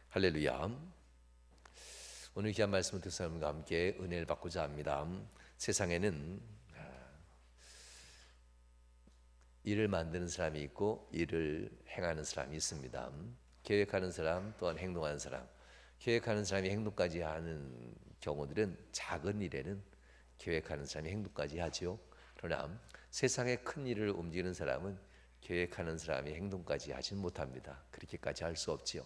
할렐루야. 오늘 귀한 말씀을 듣는 사람과 함께 은혜를 받고자 합니다. 세상에는 일을 만드는 사람이 있고 일을 행하는 사람이 있습니다. 계획하는 사람 또한 행동하는 사람. 계획하는 사람이 행동까지 하는 경우들은 작은 일에는 계획하는 사람이 행동까지 하죠. 그러나 세상의 큰 일을 움직이는 사람은 계획하는 사람이 행동까지 하지는 못합니다. 그렇게까지 할 수 없지요.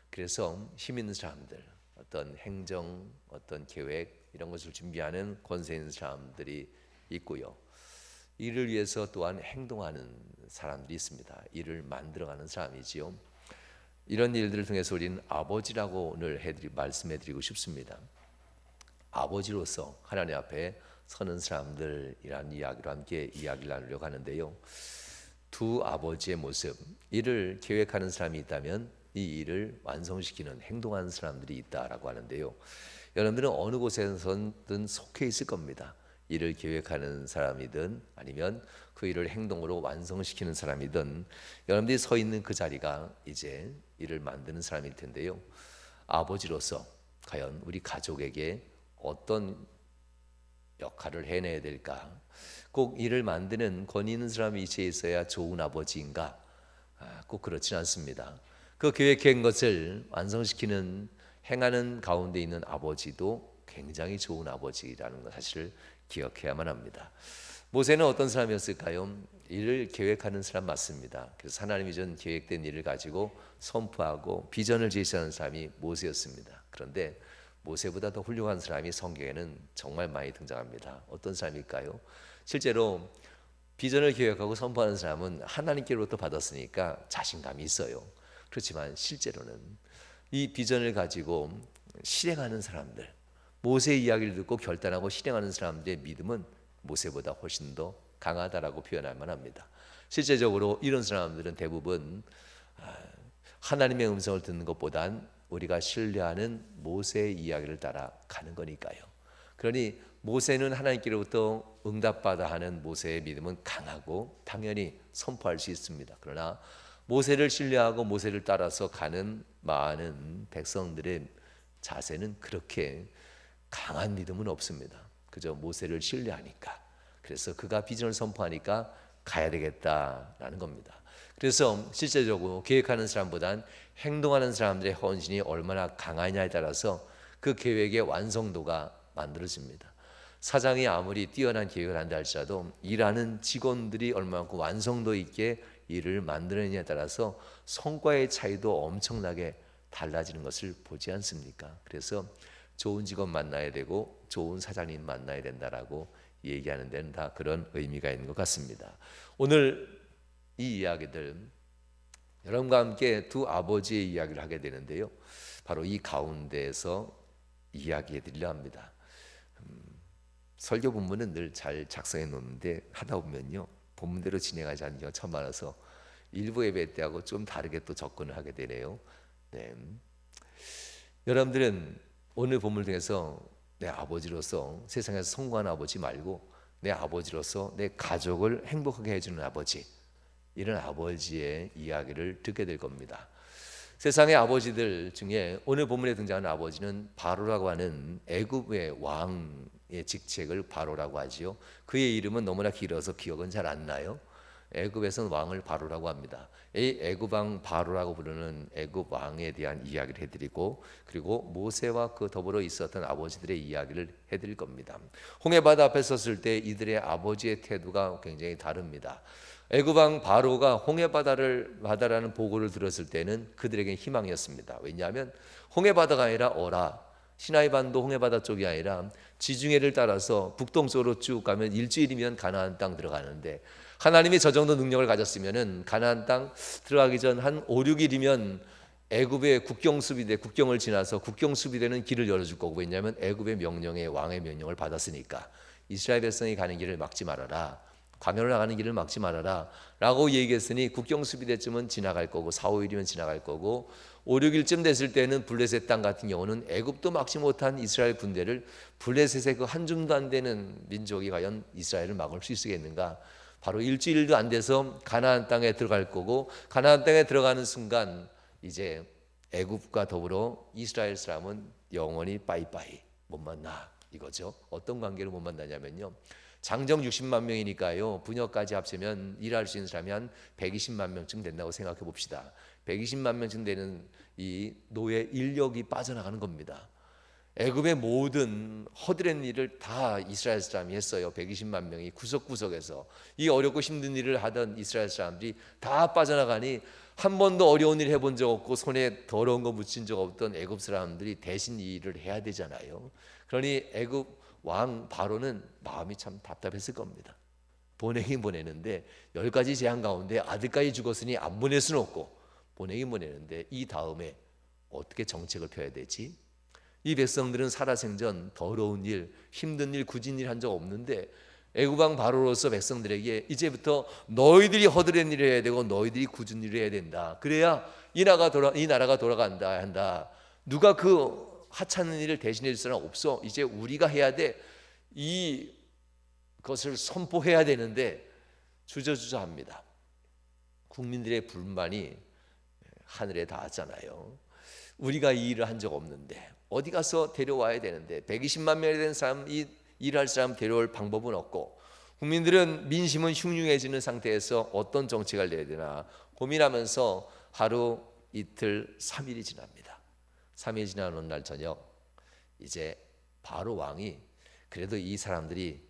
그래서 힘 있는 사람들, 어떤 행정, 어떤 계획 이런 것을 준비하는 권세 있는 사람들이 있고요. 이를 위해서 또한 행동하는 사람들이 있습니다. 일을 만들어가는 사람이지요. 이런 일들을 통해서 우리는 아버지라고 오늘 말씀해드리고 싶습니다. 아버지로서 하나님 앞에 서는 사람들이라는 이야기로 함께 이야기를 나누려고 하는데요. 두 아버지의 모습, 일을 계획하는 사람이 있다면 이 일을 완성시키는 행동하는 사람들이 있다라고 하는데요. 여러분들은 어느 곳에서든 속해 있을 겁니다. 일을 계획하는 사람이든 아니면 그 일을 행동으로 완성시키는 사람이든 여러분들이 서 있는 그 자리가 이제 일을 만드는 사람일 텐데요. 아버지로서 과연 우리 가족에게 어떤 역할을 해내야 될까? 꼭 일을 만드는 권위 있는 사람이 이치에 있어야 좋은 아버지인가? 꼭 그렇진 않습니다. 그 계획한 것을 완성시키는 행하는 가운데 있는 아버지도 굉장히 좋은 아버지라는 것 사실을 기억해야만 합니다. 모세는 어떤 사람이었을까요? 일을 계획하는 사람 맞습니다. 그래서 하나님이 전 계획된 일을 가지고 선포하고 비전을 제시하는 사람이 모세였습니다. 그런데 모세보다 더 훌륭한 사람이 성경에는 정말 많이 등장합니다. 어떤 사람일까요? 실제로 비전을 계획하고 선포하는 사람은 하나님께로부터 받았으니까 자신감이 있어요. 그렇지만 실제로는 이 비전을 가지고 실행하는 사람들, 모세의 이야기를 듣고 결단하고 실행하는 사람들의 믿음은 모세보다 훨씬 더 강하다라고 표현할 만합니다. 실제적으로 이런 사람들은 대부분 하나님의 음성을 듣는 것보단 우리가 신뢰하는 모세의 이야기를 따라 가는 거니까요. 그러니 모세는 하나님께로부터 응답받아 하는 모세의 믿음은 강하고 당연히 선포할 수 있습니다. 그러나 모세를 신뢰하고 모세를 따라서 가는 많은 백성들의 자세는 그렇게 강한 믿음은 없습니다. 그저 모세를 신뢰하니까, 그래서 그가 비전을 선포하니까 가야 되겠다라는 겁니다. 그래서 실제적으로 계획하는 사람보단 행동하는 사람들의 헌신이 얼마나 강하냐에 따라서 그 계획의 완성도가 만들어집니다. 사장이 아무리 뛰어난 계획을 한다 할지라도 일하는 직원들이 얼마만큼 완성도 있게 일을 만들어내냐에 따라서 성과의 차이도 엄청나게 달라지는 것을 보지 않습니까? 그래서 좋은 직원 만나야 되고 좋은 사장님 만나야 된다라고 얘기하는 데는 다 그런 의미가 있는 것 같습니다. 오늘 이 이야기들 여러분과 함께 두 아버지의 이야기를 하게 되는데요. 바로 이 가운데에서 이야기해 드리려 합니다. 설교 본문은 늘 잘 작성해 놓는데 하다 보면요, 본문대로 진행하지 않는 경우가 참 많아서 일부 예배 때하고 좀 다르게 또 접근을 하게 되네요. 네. 여러분들은 오늘 본문을 통해서 내 아버지로서 세상에서 성공한 아버지 말고 내 아버지로서 내 가족을 행복하게 해주는 아버지, 이런 아버지의 이야기를 듣게 될 겁니다. 세상의 아버지들 중에 오늘 본문에 등장하는 아버지는 바로라고 하는 애굽의 왕의 직책을 바로라고 하지요. 그의 이름은 너무나 길어서 기억은 잘 안 나요. 애굽에서는 왕을 바로라고 합니다. 이 애굽 왕 바로라고 부르는 애굽 왕에 대한 이야기를 해드리고, 그리고 모세와 그 더불어 있었던 아버지들의 이야기를 해드릴 겁니다. 홍해바다 앞에 섰을 때 이들의 아버지의 태도가 굉장히 다릅니다. 애굽 왕 바로가 홍해바다라는 보고를 들었을 때는 그들에게 희망이었습니다. 왜냐하면 홍해바다가 아니라 어라, 시나이반도 홍해바다 쪽이 아니라 지중해를 따라서 북동쪽으로 쭉 가면 일주일이면 가나안 땅 들어가는데, 하나님이 저 정도 능력을 가졌으면은 가나안 땅 들어가기 전 한 5, 6일이면 애굽의 국경을 지나서 국경 수비대는 길을 열어줄 거고, 왜냐하면 애굽의 명령에 왕의 명령을 받았으니까 이스라엘 백성이 가는 길을 막지 말아라, 광야로 나가는 길을 막지 말아라 라고 얘기했으니 국경 수비대쯤은 지나갈 거고 4, 5일이면 지나갈 거고 5, 6일쯤 됐을 때는 블레셋 땅 같은 경우는 애굽도 막지 못한 이스라엘 군대를, 블레셋의 그 한 줌도 안 되는 민족이 과연 이스라엘을 막을 수 있겠는가? 바로 일주일도 안 돼서 가나안 땅에 들어갈 거고, 가나안 땅에 들어가는 순간 이제 애굽과 더불어 이스라엘 사람은 영원히 빠이빠이 못 만나 이거죠. 어떤 관계로 못 만나냐면요. 장정 60만 명이니까요. 부녀까지 합치면 일할 수 있는 사람이 한 120만 명쯤 된다고 생각해 봅시다. 120만 명쯤 되는 이 노예 인력이 빠져나가는 겁니다. 애굽의 모든 허드렛 일을 다 이스라엘 사람이 했어요. 120만 명이 구석구석에서 이 어렵고 힘든 일을 하던 이스라엘 사람들이 다 빠져나가니 한 번도 어려운 일 해본 적 없고 손에 더러운 거 묻힌 적 없던 애굽 사람들이 대신 이 일을 해야 되잖아요. 그러니 애굽 왕 바로는 마음이 참 답답했을 겁니다. 보내긴 보내는데 10가지 제한 가운데 아들까지 죽었으니 안 보낼 수는 없고 보내긴 보내는데 이 다음에 어떻게 정책을 펴야 되지? 이 백성들은 살아생전 더러운 일, 힘든 일, 굳은 일 한 적 없는데 애굽 왕 바로로서 백성들에게 이제부터 너희들이 허드렛 일을 해야 되고 너희들이 굳은 일을 해야 된다. 그래야 이 나라가 돌아간다 한다. 누가 그 하찮은 일을 대신해 줄 사람 없어. 이제 우리가 해야 돼. 이것을 선포해야 되는데 주저주저합니다. 국민들의 불만이 하늘에 닿았잖아요. 우리가 이 일을 한 적 없는데 어디 가서 데려와야 되는데 120만 명이 된 사람, 일할 사람 데려올 방법은 없고 국민들은 민심은 흉흉해지는 상태에서 어떤 정책을 내야 되나 고민하면서 하루 이틀 3일이 지납니다. 3일 지난 어느 날 저녁 이제 바로 왕이 그래도 이 사람들이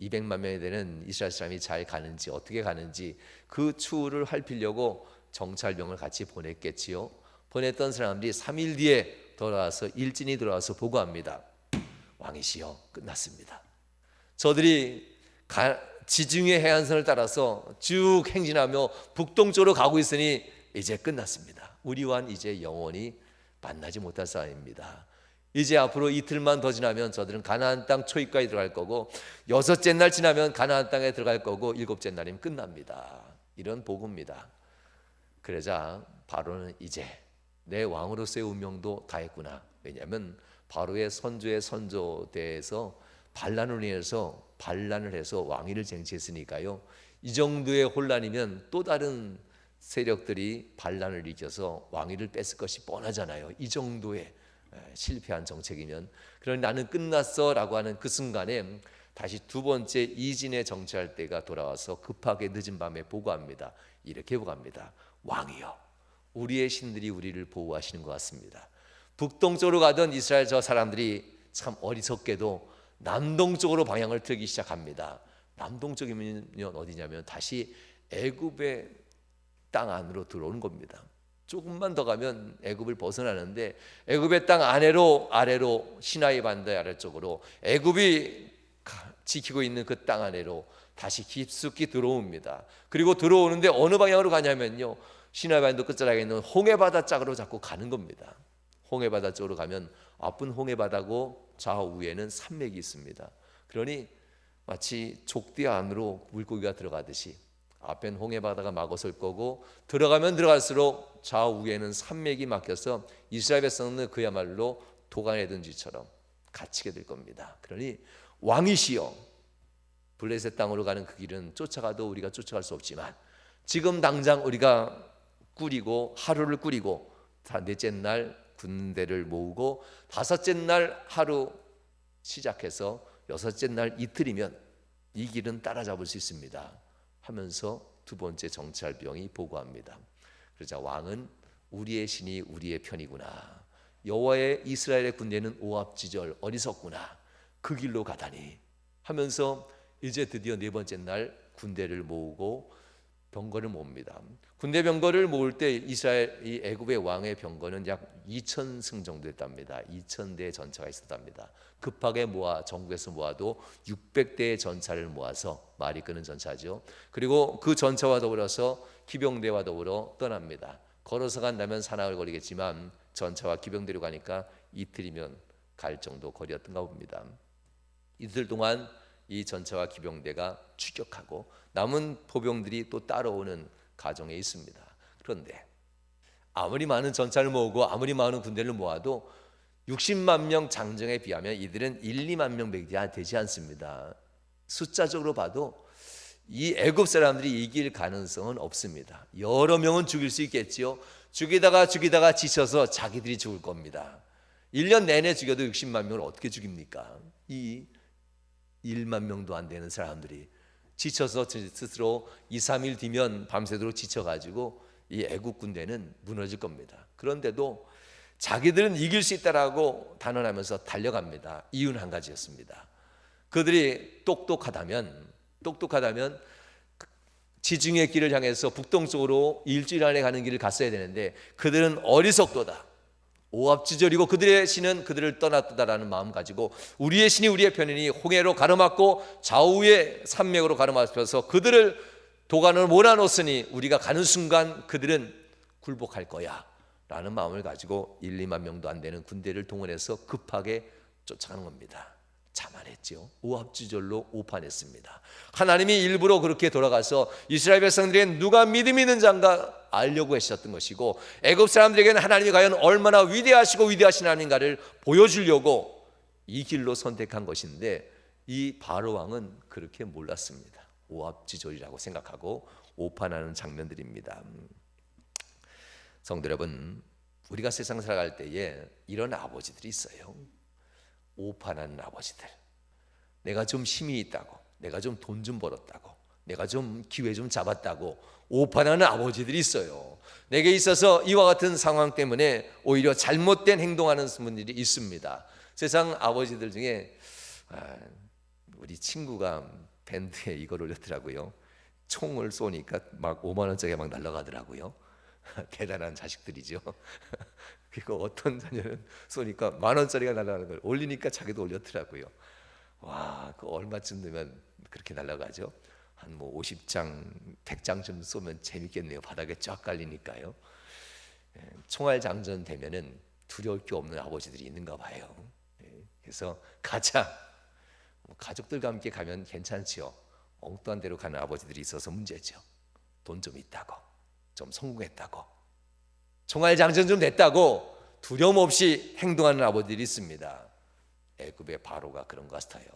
200만 명이 되는 이스라엘 사람이 잘 가는지 어떻게 가는지 그 추후를 살피려고 정찰병을 같이 보냈겠지요. 보냈던 사람들이 3일 뒤에 돌아와서 일진이 돌아와서 보고합니다. 왕이시여 끝났습니다. 저들이 지중해 해안선을 따라서 쭉 행진하며 북동쪽으로 가고 있으니 이제 끝났습니다. 우리와는 이제 영원히 만나지 못할 사람입니다. 이제 앞으로 이틀만 더 지나면 저들은 가나안 땅 초입가에 들어갈 거고 6째 날 지나면 가나안 땅에 들어갈 거고 7째 날이면 끝납니다. 이런 보고입니다. 그러자 바로는 이제 내 왕으로서의 운명도 다 했구나. 왜냐하면 바로의 선조의 선조대에서 반란을 해서 왕위를 쟁취했으니까요. 이 정도의 혼란이면 또 다른 세력들이 반란을 일으켜서 왕위를 뺏을 것이 뻔하잖아요. 이 정도의 실패한 정책이면. 그러니 나는 끝났어 라고 하는 그 순간에 다시 두 번째 이진의 정치할 때가 돌아와서 급하게 늦은 밤에 보고합니다. 이렇게 보고합니다. 왕이여 우리의 신들이 우리를 보호하시는 것 같습니다. 북동쪽으로 가던 이스라엘 저 사람들이 참 어리석게도 남동쪽으로 방향을 틀기 시작합니다. 남동쪽이면 어디냐면 다시 애굽의 땅 안으로 들어오는 겁니다. 조금만 더 가면 애굽을 벗어나는데 애굽의 땅 아래로 시나이 반도 아래쪽으로 애굽이 지키고 있는 그 땅 안으로 다시 깊숙이 들어옵니다. 그리고 들어오는데 어느 방향으로 가냐면요. 시나이 반도 끝자락에 있는 홍해바다 쪽으로 자꾸 가는 겁니다. 홍해바다 쪽으로 가면 앞은 홍해바다고 좌우에는 산맥이 있습니다. 그러니 마치 족대 안으로 물고기가 들어가듯이 앞엔 홍해바다가 막아설 거고 들어가면 들어갈수록 좌우에는 산맥이 막혀서 이스라엘 백성은 그야말로 도간에 든 쥐처럼 갇히게 될 겁니다. 그러니 왕이시여 블레셋 땅으로 가는 그 길은 쫓아가도 우리가 쫓아갈 수 없지만 지금 당장 우리가 하루를 꾸리고 넷째 날 군대를 모으고 다섯째 날 하루 시작해서 여섯째 날 이틀이면 이 길은 따라잡을 수 있습니다 하면서 두 번째 정찰병이 보고합니다. 그러자 왕은 우리의 신이 우리의 편이구나. 여호와의 이스라엘의 군대는 오합지졸 어리석구나. 그 길로 가다니 하면서 이제 드디어 네 번째 날 군대를 모으고 병거를 모읍니다. 군대 병거를 모을 때 이스라엘 이 애굽의 왕의 병거는 약 2,000승 정도 됐답니다. 2,000대의 전차가 있었답니다. 급하게 전국에서 모아도 600대의 전차를 모아서 말이 끄는 전차죠. 그리고 그 전차와 더불어서 기병대와 더불어 떠납니다. 걸어서 간다면 사나흘 거리겠지만 전차와 기병대로 가니까 이틀이면 갈 정도 거리였던가 봅니다. 이틀 동안 이 전차와 기병대가 추격하고 남은 포병들이 또 따라오는 가정에 있습니다. 그런데 아무리 많은 전차를 모으고 아무리 많은 군대를 모아도 60만 명 장정에 비하면 이들은 1, 2만 명밖에 되지 않습니다. 숫자적으로 봐도 이 애굽 사람들이 이길 가능성은 없습니다. 여러 명은 죽일 수 있겠지요. 죽이다가 지쳐서 자기들이 죽을 겁니다. 1년 내내 죽여도 60만 명을 어떻게 죽입니까? 이 1만 명도 안 되는 사람들이 지쳐서 스스로 2, 3일 뒤면 밤새도록 지쳐가지고 이 애국 군대는 무너질 겁니다. 그런데도 자기들은 이길 수 있다라고 단언하면서 달려갑니다. 이유는 한 가지였습니다. 그들이 똑똑하다면 지중해 길을 향해서 북동쪽으로 일주일 안에 가는 길을 갔어야 되는데 그들은 어리석도다, 오합지졸이고 그들의 신은 그들을 떠났다라는 마음 가지고 우리의 신이 우리의 편이니 홍해로 가로막고 좌우의 산맥으로 가로막혀서 그들을 도관을 몰아놓으니 우리가 가는 순간 그들은 굴복할 거야 라는 마음을 가지고 1, 2만 명도 안 되는 군대를 동원해서 급하게 쫓아가는 겁니다. 자만했죠. 오합지졸로 오판했습니다. 하나님이 일부러 그렇게 돌아가서 이스라엘 백성들에게 누가 믿음 있는 자인가 알려고 하셨던 것이고 애굽 사람들에게는 하나님이 과연 얼마나 위대하시고 위대하신 하나님인가를 보여주려고 이 길로 선택한 것인데 이 바로 왕은 그렇게 몰랐습니다. 오합지졸이라고 생각하고 오판하는 장면들입니다. 성도 여러분, 우리가 세상 살아갈 때에 이런 아버지들이 있어요. 오판하는 아버지들. 내가 좀 힘이 있다고, 내가 좀 돈 좀 벌었다고, 내가 좀 기회 좀 잡았다고 오판하는 아버지들이 있어요. 내게 있어서 이와 같은 상황 때문에 오히려 잘못된 행동하는 분들이 있습니다. 세상 아버지들 중에 우리 친구가 밴드에 이걸 올렸더라고요. 총을 쏘니까 막 5만 원짜리가 막 날아가더라고요. 대단한 자식들이죠. 그리고 어떤 자녀는 쏘니까 10,000원짜리가 날아가는 걸 올리니까 자기도 올렸더라고요. 와, 그 얼마쯤 되면 그렇게 날아가죠? 한 뭐 50장, 100장쯤 쏘면 재밌겠네요. 바닥에 쫙 깔리니까요. 총알 장전 되면은 두려울 게 없는 아버지들이 있는가 봐요. 그래서 가자. 가족들과 함께 가면 괜찮지요. 엉뚱한 데로 가는 아버지들이 있어서 문제죠. 돈 좀 있다고, 좀 성공했다고, 총알 장전 좀 됐다고 두려움 없이 행동하는 아버지들이 있습니다. 애굽의 바로가 그런 것 같아요.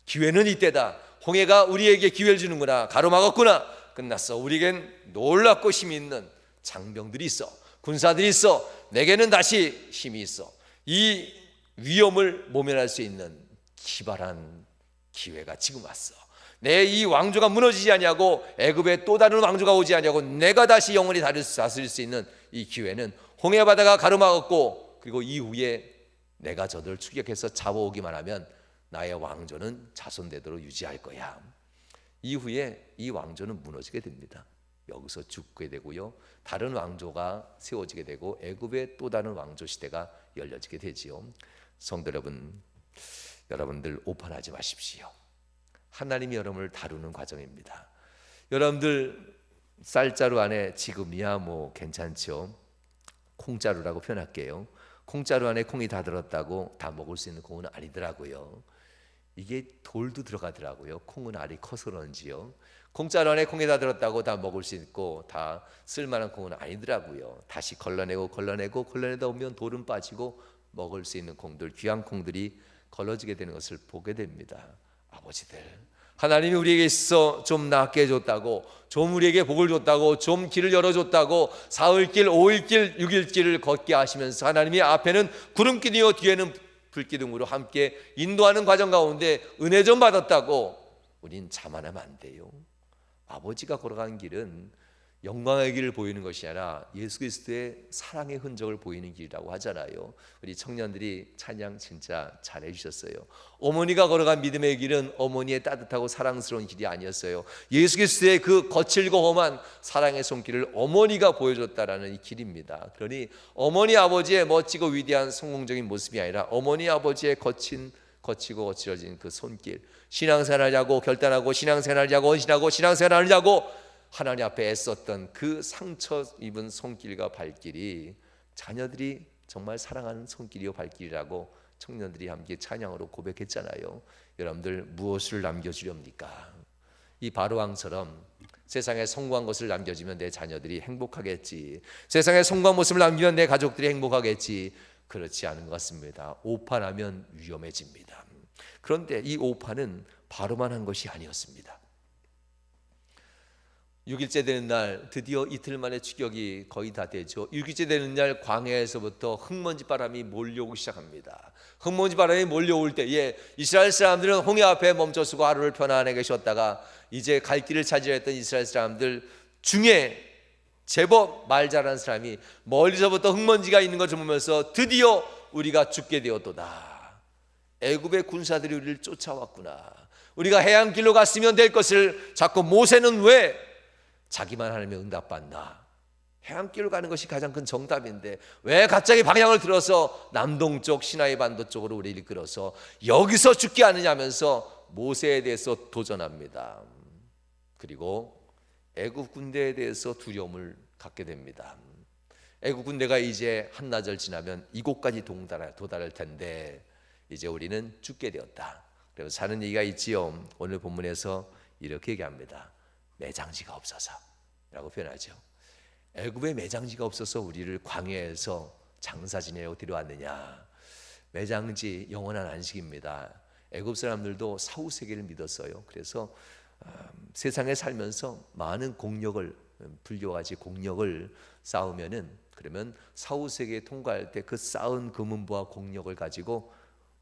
기회는 이때다. 홍해가 우리에게 기회를 주는구나. 가로막았구나. 끝났어. 우리에겐 놀랍고 힘이 있는 장병들이 있어. 군사들이 있어. 내게는 다시 힘이 있어. 이 위험을 모면할 수 있는 기발한 기회가 지금 왔어. 내 이 왕조가 무너지지 아니하고 애굽에 또 다른 왕조가 오지 아니하고 내가 다시 영원히 다스릴 수 있는 이 기회는 홍해 바다가 가로막았고 그리고 이후에 내가 저들을 추격해서 잡아오기만 하면 나의 왕조는 자손대대로 유지할 거야. 이후에 이 왕조는 무너지게 됩니다. 여기서 죽게 되고요. 다른 왕조가 세워지게 되고 애굽의 또 다른 왕조 시대가 열려지게 되지요. 성도 여러분, 여러분들 오판하지 마십시오. 하나님이 여러분을 다루는 과정입니다. 여러분들 쌀자루 안에 지금이야 뭐 괜찮죠. 콩자루라고 표현할게요. 콩자루 안에 콩이 다 들었다고 다 먹을 수 있는 콩은 아니더라고요. 이게 돌도 들어가더라고요. 콩은 알이 커서 그런지요. 콩자루 안에 콩이 다 들었다고 다 먹을 수 있고 다 쓸만한 콩은 아니더라고요. 다시 걸러내다 보면 돌은 빠지고 먹을 수 있는 콩들, 귀한 콩들이 걸러지게 되는 것을 보게 됩니다. 아버지들, 하나님이 우리에게 있어 좀 낫게 해줬다고, 좀 우리에게 복을 줬다고, 좀 길을 열어줬다고, 사흘길, 5일길, 6일길을 걷게 하시면서 하나님이 앞에는 구름기둥이요 뒤에는 불기둥으로 함께 인도하는 과정 가운데 은혜 좀 받았다고 우린 자만하면 안 돼요. 아버지가 걸어간 길은 영광의 길을 보이는 것이 아니라 예수 그리스도의 사랑의 흔적을 보이는 길이라고 하잖아요. 우리 청년들이 찬양 진짜 잘해 주셨어요. 어머니가 걸어간 믿음의 길은 어머니의 따뜻하고 사랑스러운 길이 아니었어요. 예수 그리스도의 그 거칠고 험한 사랑의 손길을 어머니가 보여줬다라는 이 길입니다. 그러니 어머니 아버지의 멋지고 위대한 성공적인 모습이 아니라 어머니 아버지의 거치고 거칠어진 그 손길, 신앙생활하자고 결단하고 신앙생활하자고 헌신하고 신앙생활하자고 하나님 앞에 애썼던 그 상처 입은 손길과 발길이 자녀들이 정말 사랑하는 손길이요 발길이라고 청년들이 함께 찬양으로 고백했잖아요. 여러분들 무엇을 남겨주렵니까? 이 바로왕처럼 세상에 성공한 것을 남겨주면 내 자녀들이 행복하겠지, 세상에 성공한 모습을 남기면 내 가족들이 행복하겠지. 그렇지 않은 것 같습니다. 오판하면 위험해집니다. 그런데 이 오판은 바로만 한 것이 아니었습니다. 6일째 되는 날 드디어 이틀 만에 추격이 거의 다 되죠. 6일째 되는 날 광야에서부터 흙먼지 바람이 몰려오기 시작합니다. 흙먼지 바람이 몰려올 때에 이스라엘 사람들은 홍해 앞에 멈춰서고 하루를 편안하게 쉬었다가 이제 갈 길을 찾으려 했던 이스라엘 사람들 중에 제법 말 잘하는 사람이 멀리서부터 흙먼지가 있는 것을 보면서 드디어 우리가 죽게 되었도다. 애굽의 군사들이 우리를 쫓아왔구나. 우리가 해안길로 갔으면 될 것을 자꾸 모세는 왜 자기만 하나님의 응답받나? 해안길로 가는 것이 가장 큰 정답인데 왜 갑자기 방향을 틀어서 남동쪽 시나이 반도 쪽으로 우리를 이끌어서 여기서 죽게 하느냐면서 모세에 대해서 도전합니다. 그리고 애굽 군대에 대해서 두려움을 갖게 됩니다. 애굽 군대가 이제 한나절 지나면 이곳까지 도달할 텐데 이제 우리는 죽게 되었다. 그래서 하는 얘기가 있지요. 오늘 본문에서 이렇게 얘기합니다. 매장지가 없어서 라고 표현하죠. 애굽에 매장지가 없어서 우리를 광야에서 장사 지내려고 데려왔느냐. 매장지 영원한 안식입니다. 애굽 사람들도 사후세계를 믿었어요. 그래서 세상에 살면서 많은 공력을 불교같이 공력을 쌓으면은 그러면 사후세계에 통과할 때 그 쌓은 금은부와 공력을 가지고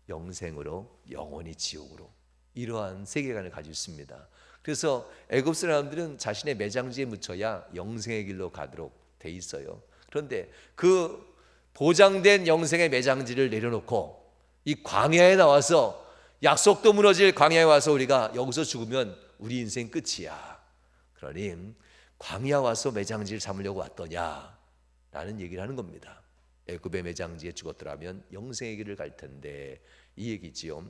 영생으로 영원히 지옥으로 이러한 세계관을 가지고 있습니다. 그래서 애굽 사람들은 자신의 매장지에 묻혀야 영생의 길로 가도록 돼 있어요. 그런데 그 보장된 영생의 매장지를 내려놓고 이 광야에 나와서 약속도 무너질 광야에 와서 우리가 여기서 죽으면 우리 인생 끝이야. 그러니 광야 와서 매장지를 삼으려고 왔더냐 라는 얘기를 하는 겁니다. 애굽의 매장지에 죽었더라면 영생의 길을 갈 텐데 이 얘기지요.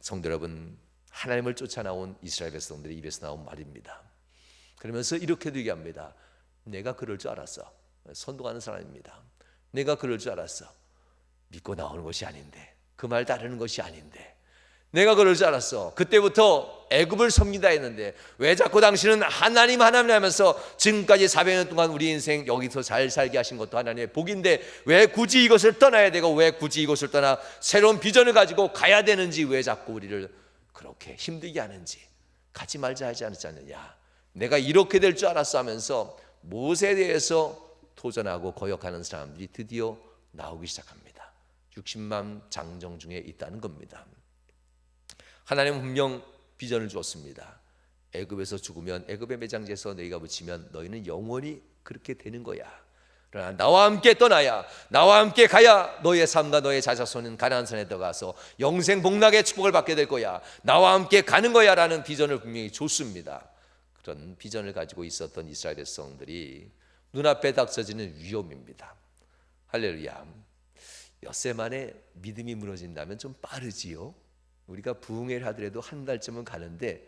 성도 여러분, 하나님을 쫓아 나온 이스라엘 백성들의 입에서 나온 말입니다. 그러면서 이렇게도 얘기합니다. 내가 그럴 줄 알았어. 선동하는 사람입니다. 내가 그럴 줄 알았어. 믿고 나오는 것이 아닌데, 그 말 따르는 것이 아닌데, 내가 그럴 줄 알았어. 그때부터 애굽을 섬기다 했는데 왜 자꾸 당신은 하나님 하면서 지금까지 400년 동안 우리 인생 여기서 잘 살게 하신 것도 하나님의 복인데 왜 굳이 이것을 떠나야 되고 왜 굳이 이것을 떠나 새로운 비전을 가지고 가야 되는지 왜 자꾸 우리를 그렇게 힘들게 하는지 가지 말자 하지 않지 않느냐. 내가 이렇게 될 줄 알았어 하면서 모세에 대해서 도전하고 거역하는 사람들이 드디어 나오기 시작합니다. 60만 장정 중에 있다는 겁니다. 하나님은 분명 비전을 주었습니다. 애굽에서 죽으면 애굽의 매장지에서 너희가 묻히면 너희는 영원히 그렇게 되는 거야. 그러나 나와 함께 떠나야, 나와 함께 가야 너희의 삶과 너희의 자손은 가나안 산에 들어가서 영생 복락의 축복을 받게 될 거야. 나와 함께 가는 거야 라는 비전을 분명히 줬습니다. 그런 비전을 가지고 있었던 이스라엘 백성들이 눈앞에 닥쳐지는 위험입니다. 할렐루야. 엿새 만에 믿음이 무너진다면 좀 빠르지요. 우리가 부흥회를 하더라도 한 달쯤은 가는데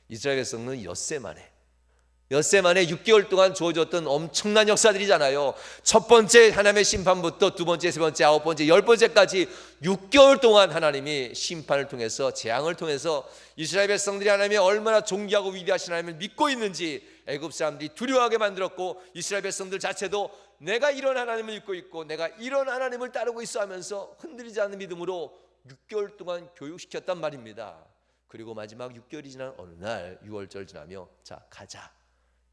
이스라엘 백성은 엿새 만에 6개월 동안 주어졌던 엄청난 역사들이잖아요. 첫 번째 하나님의 심판부터 두 번째, 세 번째, 아홉 번째, 열 번째까지 6개월 동안 하나님이 심판을 통해서 재앙을 통해서 이스라엘 백성들이 하나님이 얼마나 존귀하고 위대하신 하나님을 믿고 있는지 애굽 사람들이 두려워하게 만들었고 이스라엘 백성들 자체도 내가 이런 하나님을 믿고 있고 내가 이런 하나님을 따르고 있어 하면서 흔들리지 않는 믿음으로 6개월 동안 교육시켰단 말입니다. 그리고 마지막 6개월이 지난 어느 날 6월절 지나며 자 가자.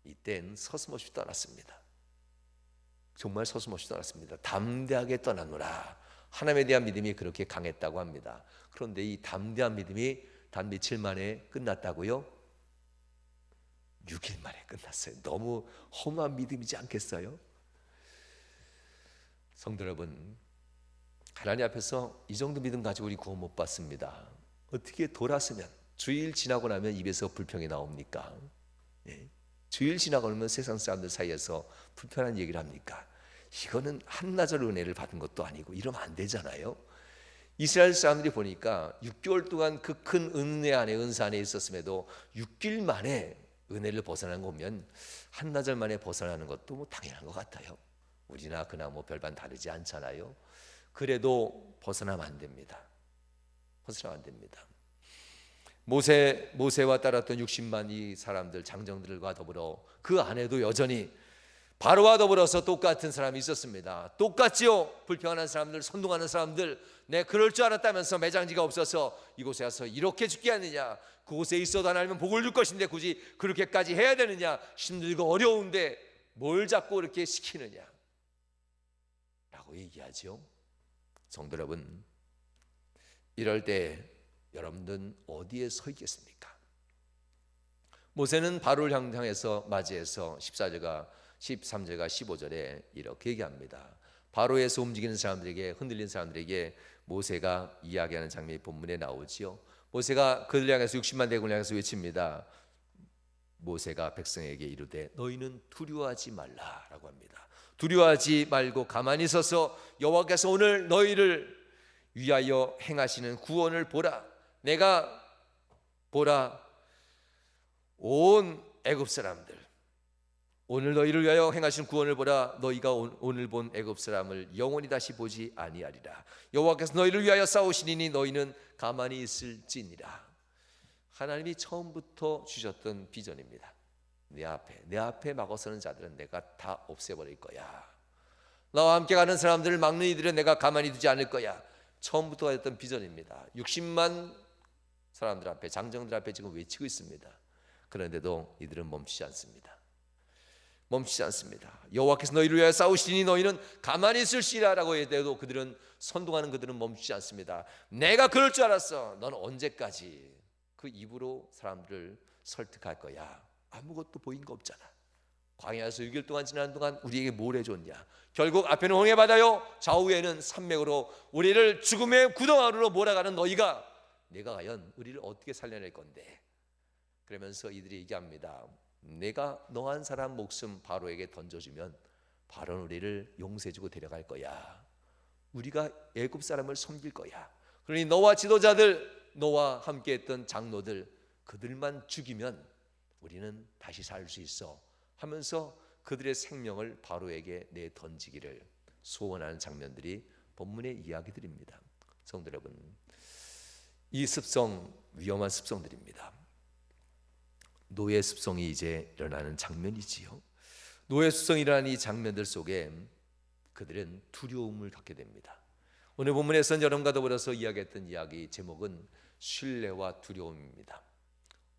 이땐 서슴없이 떠났습니다. 정말 서슴없이 떠났습니다. 담대하게 떠나노라. 하나님에 대한 믿음이 그렇게 강했다고 합니다. 그런데 이 담대한 믿음이 단 며칠 만에 끝났다고요? 6일 만에 끝났어요. 너무 험한 믿음이지 않겠어요? 성도 여러분, 하나님 앞에서 이 정도 믿음 가지고 우리 구원 못 받습니다. 어떻게 돌았으면 주일 지나고 나면 입에서 불평이 나옵니까? 예. 주일 지나고 나면 세상 사람들 사이에서 불편한 얘기를 합니까? 이거는 한나절 은혜를 받은 것도 아니고 이러면 안 되잖아요. 이스라엘 사람들이 보니까 6개월 동안 그 큰 은혜 안에 은사 안에 있었음에도 6일 만에 은혜를 벗어나는 거 보면 한나절 만에 벗어나는 것도 뭐 당연한 것 같아요. 우리나 그나 뭐 별반 다르지 않잖아요. 그래도 벗어나면 안 됩니다. 벗어나면 안 됩니다. 모세와 따랐던 60만 이 사람들 장정들과 더불어 그 안에도 여전히 바로와 더불어서 똑같은 사람이 있었습니다. 똑같지요. 불평하는 사람들, 선동하는 사람들, 내 그럴 줄 알았다면서 매장지가 없어서 이곳에 와서 이렇게 죽게 하느냐, 그곳에 있어도 하나님은 복을 줄 것인데 굳이 그렇게까지 해야 되느냐, 힘들고 어려운데 뭘 자꾸 이렇게 시키느냐 라고 얘기하죠. 성도 여러분, 이럴 때 여러분들은 어디에 서 있겠습니까? 모세는 바로를 향해서 맞이해서 14절과 15절에 이렇게 얘기합니다. 바로에서 움직이는 사람들에게, 흔들린 사람들에게 모세가 이야기하는 장면이 본문에 나오지요. 모세가 그들 향해서 60만 대군을 향해서 외칩니다. 모세가 백성에게 이르되 너희는 두려워하지 말라라고 합니다. 두려워하지 말고 가만히 서서 여호와께서 오늘 너희를 위하여 행하시는 구원을 보라. 내가 보라, 온 애굽 사람들, 오늘 너희를 위하여 행하신 구원을 보라. 너희가 오늘 본 애굽 사람을 영원히 다시 보지 아니하리라. 여호와께서 너희를 위하여 싸우시니 너희는 가만히 있을지니라. 하나님이 처음부터 주셨던 비전입니다. 내 앞에 막아서는 자들은 내가 다 없애버릴 거야. 나와 함께 가는 사람들을 막는 이들은 내가 가만히 두지 않을 거야. 처음부터 했던 비전입니다. 60만 사람들 앞에, 장정들 앞에 지금 외치고 있습니다. 그런데도 이들은 멈추지 않습니다. 여호와께서 너희를 위하여 싸우시니 너희는 가만히 있을시라라고 해도 그들은, 선동하는 그들은 멈추지 않습니다. 내가 그럴 줄 알았어. 넌 언제까지 그 입으로 사람들을 설득할 거야? 아무것도 보인 거 없잖아. 광야에서 6일 동안 지나는 동안 우리에게 뭘 해줬냐? 결국 앞에는 홍해 바다요, 좌우에는 산맥으로 우리를 죽음의 구덩이로 몰아가는 너희가, 내가 과연 우리를 어떻게 살려낼 건데? 그러면서 이들이 얘기합니다. 내가 너 한 사람 목숨 바로에게 던져주면 바로는 우리를 용서해주고 데려갈 거야. 우리가 애굽 사람을 섬길 거야. 그러니 너와 지도자들, 너와 함께했던 장로들, 그들만 죽이면 우리는 다시 살 수 있어 하면서 그들의 생명을 바로에게 내던지기를 소원하는 장면들이 본문의 이야기들입니다. 성도 여러분, 이 습성 위험한 습성들입니다. 노예 습성이 이제 일어나는 장면이지요. 노예 습성이 일어나는 이 장면들 속에 그들은 두려움을 갖게 됩니다. 오늘 본문에서는 여러분과 더불어서 이야기했던 이야기 제목은 신뢰와 두려움입니다.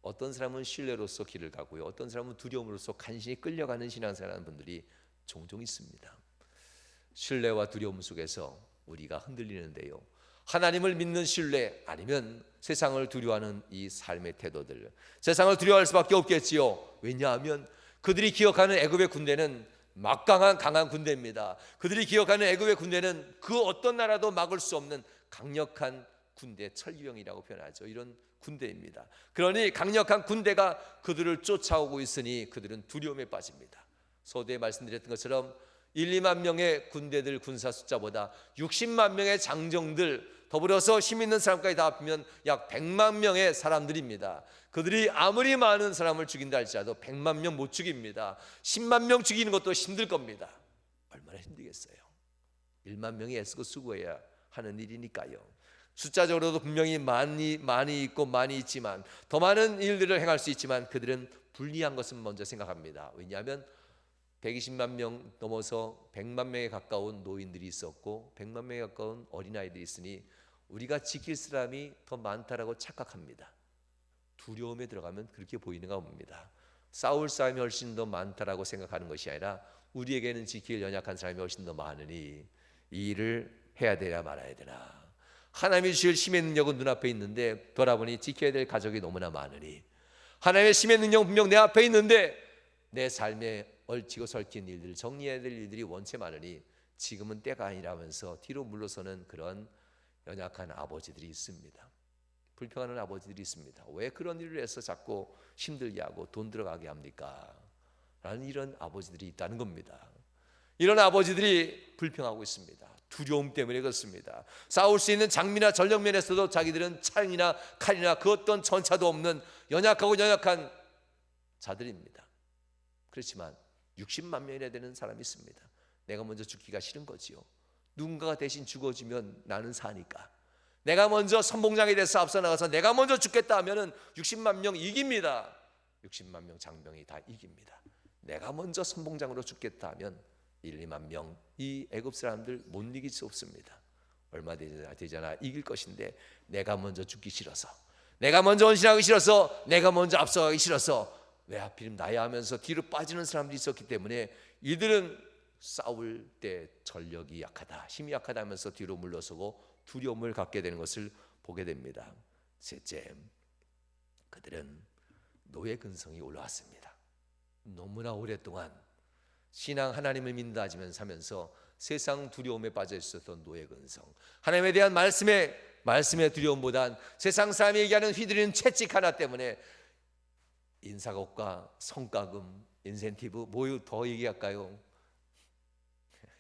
어떤 사람은 신뢰로서 길을 가고요, 어떤 사람은 두려움으로서 간신히 끌려가는 신앙생활하는 분들이 종종 있습니다. 신뢰와 두려움 속에서 우리가 흔들리는데요, 하나님을 믿는 신뢰, 아니면 세상을 두려워하는 이 삶의 태도들, 세상을 두려워할 수밖에 없겠지요. 왜냐하면 그들이 기억하는 애굽의 군대는 막강한 강한 군대입니다. 그들이 기억하는 애굽의 군대는 그 어떤 나라도 막을 수 없는 강력한 군대, 철기병이라고 표현하죠. 이런 군대입니다. 그러니 강력한 군대가 그들을 쫓아오고 있으니 그들은 두려움에 빠집니다. 서두에 말씀드렸던 것처럼 1, 2만 명의 군대들 군사 숫자보다 60만 명의 장정들, 더불어서 힘 있는 사람까지 다 합하면 약 100만 명의 사람들입니다. 그들이 아무리 많은 사람을 죽인다 할지라도 100만 명 못 죽입니다. 10만 명 죽이는 것도 힘들 겁니다. 얼마나 힘들겠어요. 1만 명이 애쓰고 수고해야 하는 일이니까요. 숫자적으로도 분명히 많이 있고 많이 있지만, 더 많은 일들을 행할 수 있지만 그들은 불리한 것은 먼저 생각합니다. 왜냐하면 120만 명 넘어서 100만 명에 가까운 노인들이 있었고 100만 명에 가까운 어린아이들이 있으니 우리가 지킬 사람이 더 많다라고 착각합니다. 두려움에 들어가면 그렇게 보이는가 봅니다. 싸울 사람이 훨씬 더 많다라고 생각하는 것이 아니라 우리에게는 지킬 연약한 사람이 훨씬 더 많으니 이 일을 해야 되나 말아야 되나. 하나님이 주실 힘의 능력은 눈앞에 있는데 돌아보니 지켜야 될 가족이 너무나 많으니, 하나님의 힘의 능력은 분명 내 앞에 있는데 내 삶에 얽히고 설킨 일들, 정리해야 될 일들이 원체 많으니 지금은 때가 아니라면서 뒤로 물러서는 그런 연약한 아버지들이 있습니다. 불평하는 아버지들이 있습니다. 왜 그런 일을 해서 자꾸 힘들게 하고 돈 들어가게 합니까? 라는 이런 아버지들이 있다는 겁니다. 이런 아버지들이 불평하고 있습니다. 두려움 때문에 그렇습니다. 싸울 수 있는 장미나 전력면에서도 자기들은 창이나 칼이나 그 어떤 전차도 없는 연약한 자들입니다. 그렇지만 60만 명이나 되는 사람이 있습니다. 내가 먼저 죽기가 싫은 거지요. 누군가가 대신 죽어주면 나는 사니까, 내가 먼저 선봉장에 대해서 앞서 나가서 내가 먼저 죽겠다 하면은 60만 명 이깁니다. 60만 명 장병이 다 이깁니다. 내가 먼저 선봉장으로 죽겠다 하면 1, 2만 명 이 애굽 사람들 못 이길 수 없습니다. 얼마 되잖아 이길 것인데 내가 먼저 죽기 싫어서, 내가 먼저 헌신하기 싫어서, 내가 먼저 앞서가기 싫어서 왜 하필 나야 하면서 뒤로 빠지는 사람들이 있었기 때문에 이들은 싸울 때 전력이 약하다, 힘이 약하다 하면서 뒤로 물러서고 두려움을 갖게 되는 것을 보게 됩니다. 셋째, 그들은 노예 근성이 올라왔습니다. 너무나 오랫동안 신앙 하나님을 믿는다 하면서 세상 두려움에 빠져 있었던 노예 근성, 하나님에 대한 말씀의 두려움보단 세상 사람이 얘기하는 휘두르는 채찍 하나 때문에 인사고과 성과금, 인센티브 뭐 더 얘기할까요?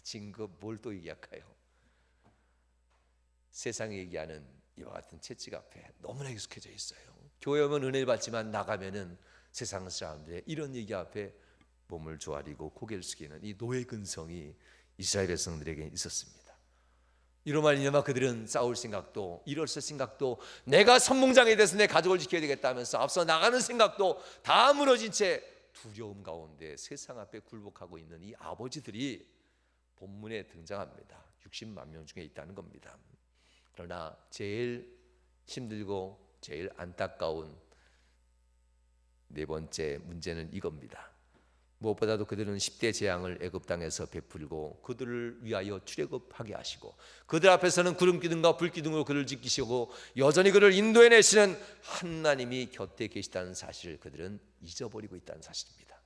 진급 뭘 또 얘기할까요? 세상이 얘기하는 이와 같은 채찍 앞에 너무나 익숙해져 있어요. 교회 오면 은혜를 받지만 나가면은 세상 사람들의 이런 얘기 앞에 몸을 조아리고 고개를 숙이는 이 노예 근성이 이스라엘 백성들에게 있었습니다. 이로 말미암아 그들은 싸울 생각도, 일어설 생각도, 내가 선봉장에 대해서 내 가족을 지켜야 되겠다 하면서 앞서 나가는 생각도 다 무너진 채 두려움 가운데 세상 앞에 굴복하고 있는 이 아버지들이 본문에 등장합니다. 60만 명 중에 있다는 겁니다. 그러나 제일 힘들고 제일 안타까운 네 번째 문제는 이겁니다. 무엇보다도 그들은 10대 재앙을 애굽 땅에서 베풀고 그들을 위하여 출애굽하게 하시고 그들 앞에서는 구름 기둥과 불 기둥으로 그를 지키시고 여전히 그를 인도해내시는 하나님이 곁에 계시다는 사실을 그들은 잊어버리고 있다는 사실입니다.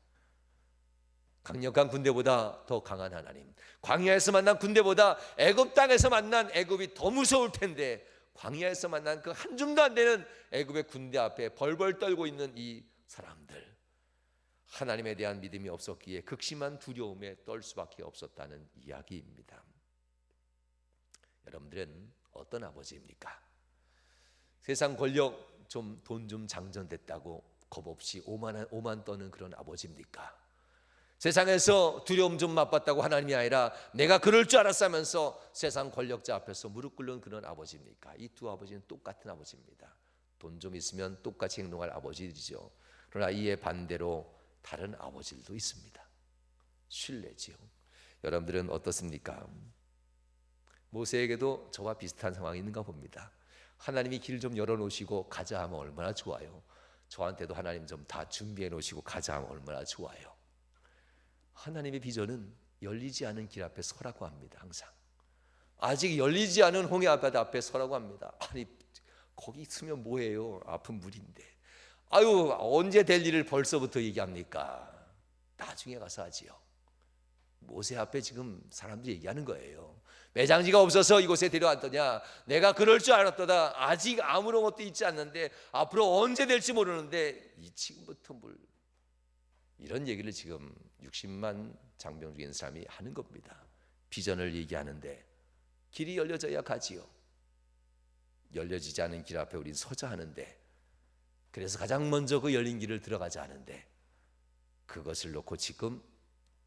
강력한 군대보다 더 강한 하나님, 광야에서 만난 군대보다 애굽 땅에서 만난 애굽이 더 무서울 텐데 광야에서 만난 그 한 줌도 안 되는 애굽의 군대 앞에 벌벌 떨고 있는 이 사람들, 하나님에 대한 믿음이 없었기에 극심한 두려움에 떨 수밖에 없었다는 이야기입니다. 여러분들은 어떤 아버지입니까? 세상 권력 좀 돈 좀 장전됐다고 겁없이 오만 떠는 그런 아버지입니까? 세상에서 두려움 좀 맛봤다고 하나님이 아니라 내가 그럴 줄 알았으면서 세상 권력자 앞에서 무릎 꿇는 그런 아버지입니까? 이 두 아버지는 똑같은 아버지입니다. 돈 좀 있으면 똑같이 행동할 아버지들이죠. 그러나 이에 반대로 다른 아버지들도 있습니다. 신뢰지요. 여러분들은 어떻습니까? 모세에게도 저와 비슷한 상황이 있는가 봅니다. 하나님이 길 좀 열어놓으시고 가자 하면 얼마나 좋아요. 저한테도 하나님 좀 다 준비해 놓으시고 가자 하면 얼마나 좋아요. 하나님의 비전은 열리지 않은 길 앞에 서라고 합니다. 항상 아직 열리지 않은 홍해 바다 앞에 서라고 합니다. 아니 거기 있으면 뭐해요? 아픈 물인데. 아유 언제 될 일을 벌써부터 얘기합니까? 나중에 가서 하지요. 모세 앞에 지금 사람들이 얘기하는 거예요. 매장지가 없어서 이곳에 데려왔더냐? 내가 그럴 줄 알았더다. 아직 아무런 것도 있지 않는데 앞으로 언제 될지 모르는데 이 지금부터 물, 이런 얘기를 지금 60만 장병 중에 있는 사람이 하는 겁니다. 비전을 얘기하는데 길이 열려져야 가지요. 열려지지 않은 길 앞에 우린 서자 하는데, 그래서 가장 먼저 그 열린 길을 들어가자 하는데 그것을 놓고 지금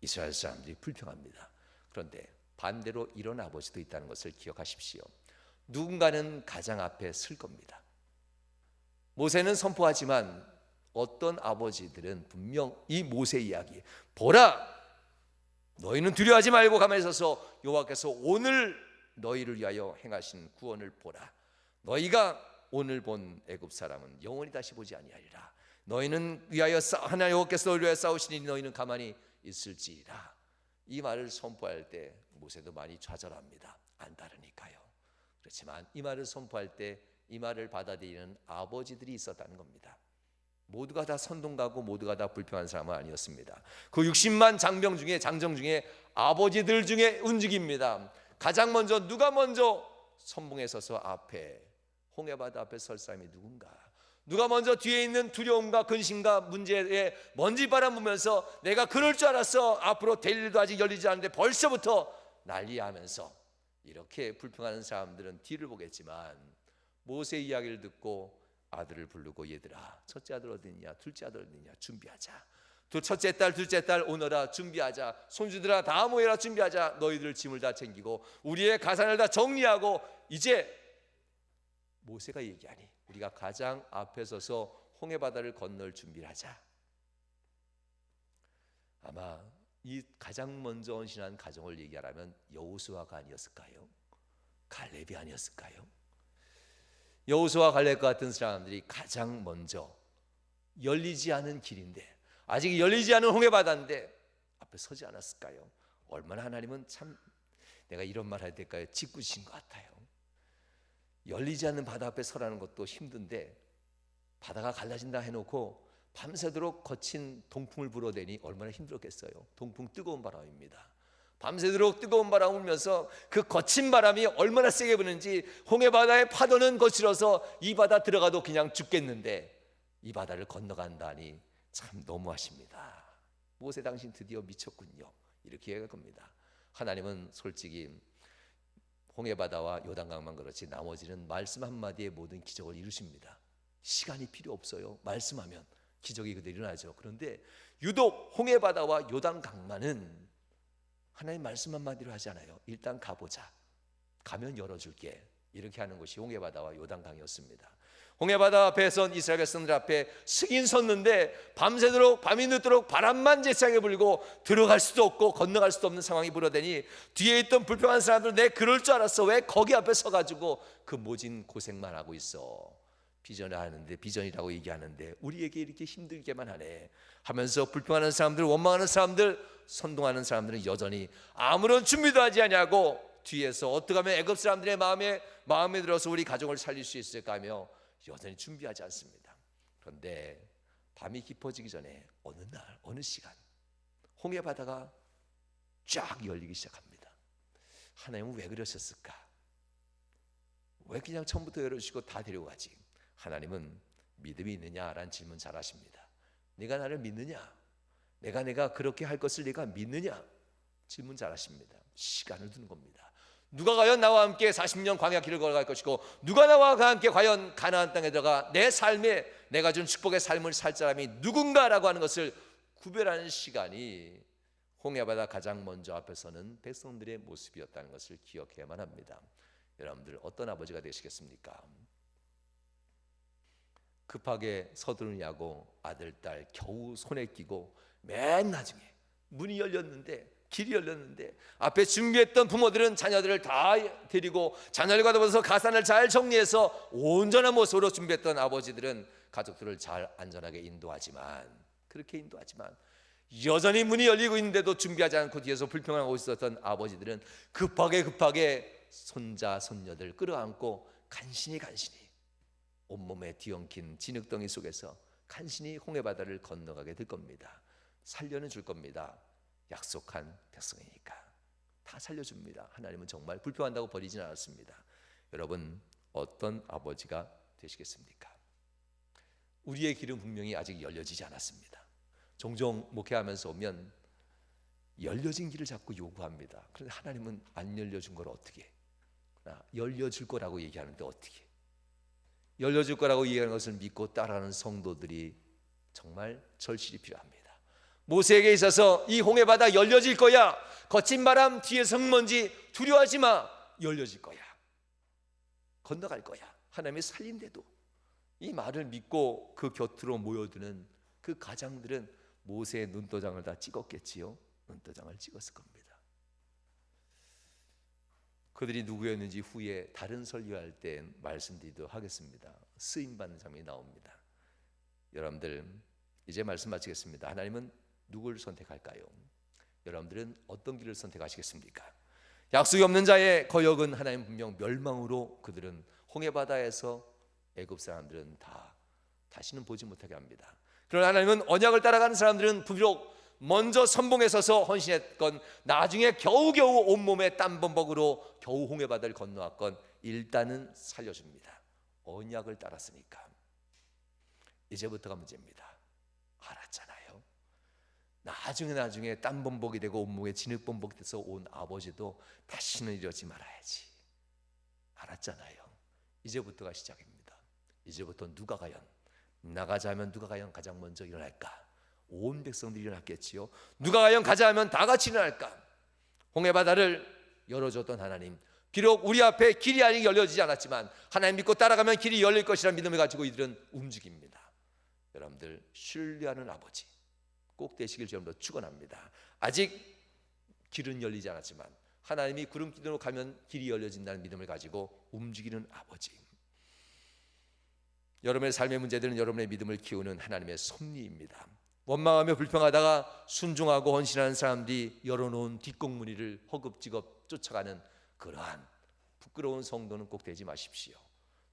이스라엘 사람들이 불평합니다. 그런데 반대로 이런 아버지도 있다는 것을 기억하십시오. 누군가는 가장 앞에 설 겁니다. 모세는 선포하지만 어떤 아버지들은 분명 이 모세 이야기, 보라 너희는 두려워하지 말고 가만히 서서 여호와께서 오늘 너희를 위하여 행하신 구원을 보라. 너희가 오늘 본 애굽 사람은 영원히 다시 보지 아니하리라. 너희는 위하여 하나님 여호와께서 너희를 위하여 싸우시니 너희는 가만히 있을지라. 이 말을 선포할 때 모세도 많이 좌절합니다. 안 따르니까요. 그렇지만 이 말을 선포할 때 이 말을 받아들이는 아버지들이 있었다는 겁니다. 모두가 다 선동가고 모두가 다 불평한 사람은 아니었습니다. 그 60만 장병 중에 아버지들 중에 움직입니다. 가장 먼저 누가 먼저 선봉에 서서 앞에 홍해바다 앞에 설 사람이 누군가? 누가 먼저 뒤에 있는 두려움과 근심과 문제에 먼지바람 보면서 내가 그럴 줄 알았어, 앞으로 될 일도 아직 열리지 않는데 벌써부터 난리하면서 이렇게 불평하는 사람들은 뒤를 보겠지만 모세 이야기를 듣고 아들을 부르고 얘들아 첫째 아들 어디 있냐, 둘째 아들 어디 있냐, 준비하자. 첫째 딸 둘째 딸 오너라, 준비하자. 손주들아 다 모여라, 준비하자. 너희들 짐을 다 챙기고 우리의 가산을 다 정리하고 이제 모세가 얘기하니 우리가 가장 앞에 서서 홍해바다를 건널 준비를 하자. 아마 이 가장 먼저 헌신한 가정을 얘기하라면 여호수아가 아니었을까요? 갈렙이 아니었을까요? 여호수아 갈렙 같은 사람들이 가장 먼저 열리지 않은 길인데, 아직 열리지 않은 홍해바다인데 앞에 서지 않았을까요? 얼마나 하나님은 참, 내가 이런 말 할 때까지 짓궂으신 것 같아요. 열리지 않는 바다 앞에 서라는 것도 힘든데 바다가 갈라진다 해놓고 밤새도록 거친 동풍을 불어대니 얼마나 힘들었겠어요. 동풍 뜨거운 바람입니다. 밤새도록 뜨거운 바람 불면서 그 거친 바람이 얼마나 세게 부는지, 홍해바다의 파도는 거칠어서 이 바다 들어가도 그냥 죽겠는데 이 바다를 건너간다니 참 너무하십니다. 모세 당신 드디어 미쳤군요, 이렇게 얘기할 겁니다. 하나님은 솔직히 홍해바다와 요단강만 그렇지 나머지는 말씀 한마디에 모든 기적을 이루십니다. 시간이 필요 없어요. 말씀하면 기적이 그대로 일어나죠. 그런데 유독 홍해바다와 요단강만은 하나님 말씀 한마디로 하지 않아요. 일단 가보자, 가면 열어줄게, 이렇게 하는 것이 홍해바다와 요단강이었습니다. 홍해바다 앞에 선 이스라엘 백성들 앞에 승인 섰는데 밤새도록, 밤이 늦도록 바람만 제차게 불고 들어갈 수도 없고 건너갈 수도 없는 상황이 불어대니 뒤에 있던 불평한 사람들은 내 그럴 줄 알았어, 왜 거기 앞에 서가지고 그 모진 고생만 하고 있어, 비전을 하는데, 비전이라고 얘기하는데 우리에게 이렇게 힘들게만 하네 하면서 불평하는 사람들, 원망하는 사람들, 선동하는 사람들은 여전히 아무런 준비도 하지 않냐고 뒤에서 어떻게 하면 애굽 사람들의 마음에 들어서 우리 가족을 살릴 수 있을까 하며 여전히 준비하지 않습니다. 그런데 밤이 깊어지기 전에 어느 날 어느 시간 홍해바다가 쫙 열리기 시작합니다. 하나님은 왜 그러셨을까? 왜 그냥 처음부터 열어주시고 다 데려가지? 하나님은 믿음이 있느냐라는 질문 잘 하십니다. 네가 나를 믿느냐? 내가 그렇게 할 것을 네가 믿느냐? 질문 잘 하십니다. 시간을 두는 겁니다. 누가 과연 나와 함께 40년 광야 길을 걸어갈 것이고, 누가 나와 함께 과연 가나안 땅에 들어가 내 삶에 내가 준 축복의 삶을 살 사람이 누군가라고 하는 것을 구별하는 시간이 홍해바다 가장 먼저 앞에 서는 백성들의 모습이었다는 것을 기억해야만 합니다. 여러분들 어떤 아버지가 되시겠습니까? 급하게 서두르냐고 아들, 딸 겨우 손에 끼고 맨 나중에 문이 열렸는데, 길이 열렸는데 앞에 준비했던 부모들은 자녀들을 다 데리고 자녀들과 더불어서 가산을 잘 정리해서 온전한 모습으로 준비했던 아버지들은 가족들을 잘 안전하게 인도하지만, 그렇게 인도하지만 여전히 문이 열리고 있는데도 준비하지 않고 뒤에서 불평하고 있었던 아버지들은 급하게 손자 손녀들 끌어안고 간신히 온몸에 뒤엉킨 진흙덩이 속에서 간신히 홍해바다를 건너가게 될 겁니다. 살려는 줄 겁니다. 약속한 백성이니까 다 살려줍니다. 하나님은 정말 불평한다고 버리진 않았습니다. 여러분 어떤 아버지가 되시겠습니까? 우리의 길은 분명히 아직 열려지지 않았습니다. 종종 목회하면서 오면 열려진 길을 자꾸 요구합니다. 그런데 하나님은 안 열려준 걸 어떻게, 열려줄 거라고 얘기하는데 어떻게, 열려줄 거라고 얘기하는 것을 믿고 따라하는 성도들이 정말 절실히 필요합니다. 모세에게 있어서 이 홍해바다 열려질 거야, 거친 바람 뒤에서 흙먼지 두려워하지 마, 열려질 거야, 건너갈 거야, 하나님이 살린대도 이 말을 믿고 그 곁으로 모여드는 그 가장들은 모세의 눈도장을 다 찍었겠지요. 눈도장을 찍었을 겁니다. 그들이 누구였는지 후에 다른 설교할 때 말씀드리도록 하겠습니다. 쓰임받는 장면이 나옵니다. 여러분들 이제 말씀 마치겠습니다. 하나님은 누구를 선택할까요? 여러분들은 어떤 길을 선택하시겠습니까? 약속이 없는 자의 거역은 하나님 분명 멸망으로, 그들은 홍해바다에서 애굽 사람들은 다시는 보지 못하게 합니다. 그러나 하나님은 언약을 따라가는 사람들은 비록 먼저 선봉에 서서 헌신했건 나중에 겨우겨우 온몸에 땀범벅으로 겨우 홍해바다를 건너왔건 일단은 살려줍니다. 언약을 따랐으니까. 이제부터가 문제입니다. 알았잖아요. 나중에 땀범벅이 되고 온몸에 진흙범벅이 돼서 온 아버지도 다시는 이러지 말아야지. 알았잖아요. 이제부터가 시작입니다. 이제부터 누가 과연 나가자 하면 누가 과연 가장 먼저 일어날까? 온 백성들이 일어났겠지요. 누가 과연 가자 하면 다 같이 일어날까? 홍해바다를 열어줬던 하나님, 비록 우리 앞에 길이 아직 열려지지 않았지만 하나님 믿고 따라가면 길이 열릴 것이라는 믿음을 가지고 이들은 움직입니다. 여러분들 신뢰하는 아버지, 꼭 되시길 주님으로 축원합니다. 아직 길은 열리지 않았지만 하나님이 구름기둥으로 가면 길이 열려진다는 믿음을 가지고 움직이는 아버지, 여러분의 삶의 문제들은 여러분의 믿음을 키우는 하나님의 섭리입니다. 원망하며 불평하다가 순종하고 헌신하는 사람들이 열어놓은 뒷공무니를 허겁지겁 쫓아가는 그러한 부끄러운 성도는 꼭 되지 마십시오.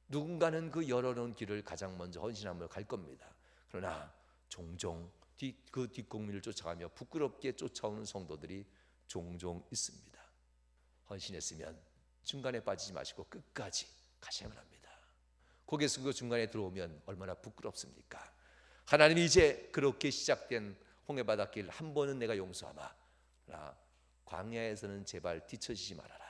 누군가는 그 열어놓은 길을 가장 먼저 헌신하며 갈 겁니다. 그러나 종종 그 뒷공무니를 쫓아가며 부끄럽게 쫓아오는 성도들이 종종 있습니다. 헌신했으면 중간에 빠지지 마시고 끝까지 가셔야만 합니다. 고개 숙이고 중간에 들어오면 얼마나 부끄럽습니까? 하나님이 이제 그렇게 시작된 홍해 바닷길 한 번은 내가 용서하마. 광야에서는 제발 뒤처지지 말아라.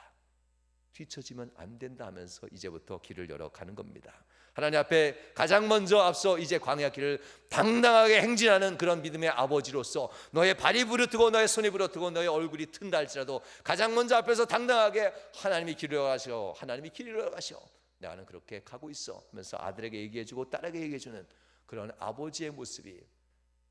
뒤처지면 안 된다 하면서 이제부터 길을 열어가는 겁니다. 하나님 앞에 가장 먼저 앞서 이제 광야 길을 당당하게 행진하는 그런 믿음의 아버지로서 너의 발이 부르트고 너의 손이 부르트고 너의 얼굴이 튼다 할지라도 가장 먼저 앞에서 당당하게 하나님이 길을 열어가시오, 하나님이 길을 열어가시오, 나는 그렇게 가고 있어 하면서 아들에게 얘기해주고 딸에게 얘기해주는 그런 아버지의 모습이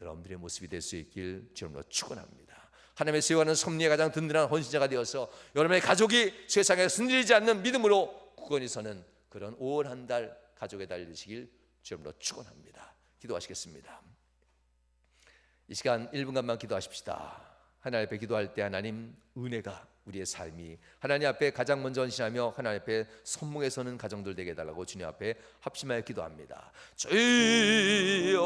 여러분들의 모습이 될 수 있길 주님으로 축원합니다. 하나님의 세워가는 섭리에 가장 든든한 헌신자가 되어서 여러분의 가족이 세상에 흔들리지 않는 믿음으로 굳건히 서는 그런 5월 한 달 가족의 달 되시길 주님으로 축원합니다. 기도하시겠습니다. 이 시간 1분간만 기도하십시다. 하나님 앞에 기도할 때 하나님 은혜가 우리의 삶이 하나님 앞에 가장 먼저 헌신하며 하나님 앞에 선봉에 서는 가정들 되게 해달라고 주님 앞에 합심하여 기도합니다. 주여